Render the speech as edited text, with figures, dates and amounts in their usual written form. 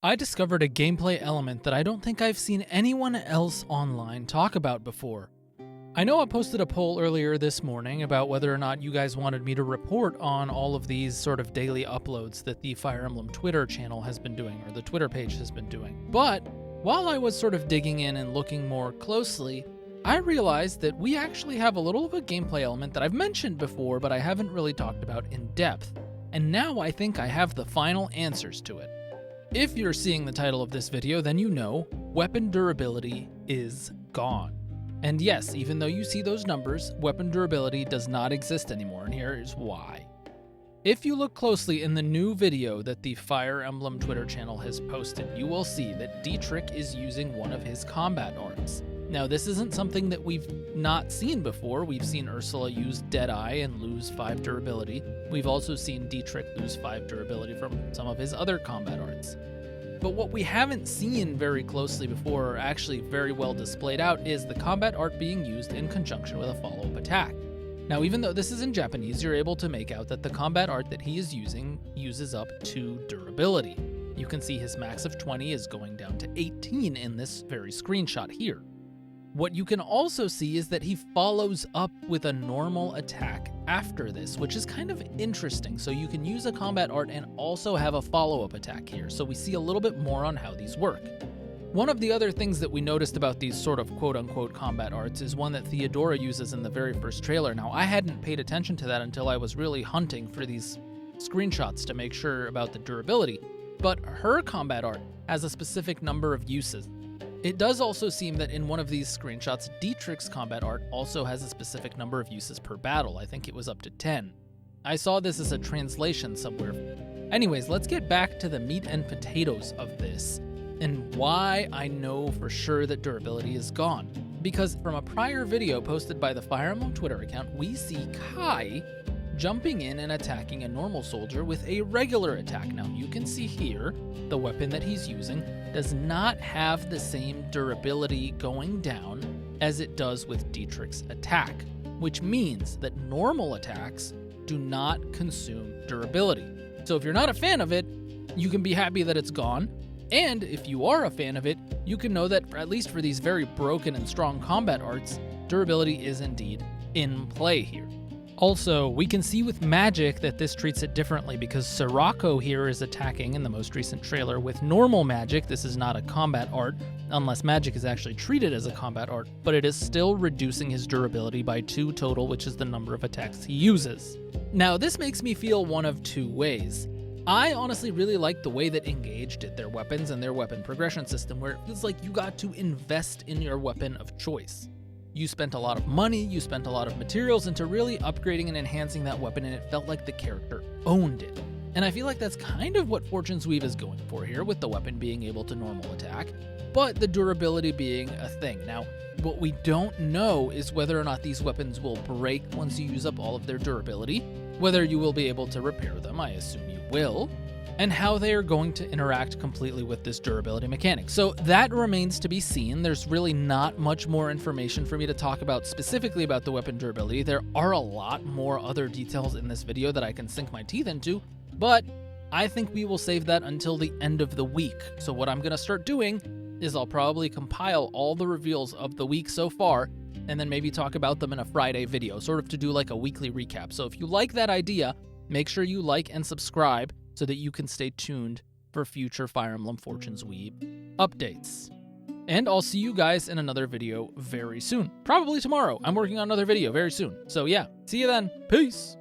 I discovered a gameplay element that I don't think I've seen anyone else online talk about before. I know I posted a poll earlier this morning about whether or not you guys wanted me to report on all of these sort of daily uploads that the Fire Emblem Twitter channel has been doing, or the Twitter page has been doing. But while I was sort of digging in and looking more closely, I realized that we actually have a little of a gameplay element that I've mentioned before, but I haven't really talked about in depth. And now I think I have the final answers to it. If you're seeing the title of this video, then you know weapon durability is gone. And yes, even though you see those numbers, weapon durability does not exist anymore, and here is why. If you look closely in the new video that the Fire Emblem Twitter channel has posted, you will see that Dietrich is using one of his combat arts. Now, this isn't something that we've not seen before. We've seen Ursula use Deadeye and lose 5 durability. We've also seen Dietrich lose 5 durability from some of his other combat arts. But what we haven't seen very closely before, or actually very well displayed out, is the combat art being used in conjunction with a follow-up attack. Now, even though this is in Japanese, you're able to make out that the combat art that he is using uses up 2 durability. You can see his max of 20 is going down to 18 in this very screenshot here. What you can also see is that he follows up with a normal attack after this, which is kind of interesting. So you can use a combat art and also have a follow-up attack here. So we see a little bit more on how these work. One of the other things that we noticed about these sort of quote-unquote combat arts is one that Theodora uses in the very first trailer. Now, I hadn't paid attention to that until I was really hunting for these screenshots to make sure about the durability, but her combat art has a specific number of uses. It does also seem that in one of these screenshots, Dietrich's combat art also has a specific number of uses per battle. I think it was up to 10. I saw this as a translation somewhere. Anyways, let's get back to the meat and potatoes of this, and why I know for sure that durability is gone. Because from a prior video posted by the Fire Emblem Twitter account, we see Kai jumping in and attacking a normal soldier with a regular attack. Now, you can see here, the weapon that he's using does not have the same durability going down as it does with Dietrich's attack, which means that normal attacks do not consume durability. So if you're not a fan of it, you can be happy that it's gone. And if you are a fan of it, you can know that at least for these very broken and strong combat arts, durability is indeed in play here. Also, we can see with magic that this treats it differently because Sirocco here is attacking in the most recent trailer with normal magic. This is not a combat art, unless magic is actually treated as a combat art, but it is still reducing his durability by 2 total, which is the number of attacks he uses. Now, this makes me feel one of 2 ways. I honestly really like the way that Engage did their weapons and their weapon progression system, where it feels like you got to invest in your weapon of choice. You spent a lot of money, you spent a lot of materials into really upgrading and enhancing that weapon, and it felt like the character owned it. And I feel like that's kind of what Fortune's Weave is going for here, with the weapon being able to normal attack, but the durability being a thing. Now, what we don't know is whether or not these weapons will break once you use up all of their durability, whether you will be able to repair them, I assume you will, and how they are going to interact completely with this durability mechanic. So that remains to be seen. There's really not much more information for me to talk about specifically about the weapon durability. There are a lot more other details in this video that I can sink my teeth into, but I think we will save that until the end of the week. So what I'm gonna start doing is I'll probably compile all the reveals of the week so far, and then maybe talk about them in a Friday video, sort of to do like a weekly recap. So if you like that idea, make sure you like and subscribe so that you can stay tuned for future Fire Emblem Fortune's Weave updates. And I'll see you guys in another video very soon. Probably tomorrow. I'm working on another video very soon. So yeah, see you then. Peace!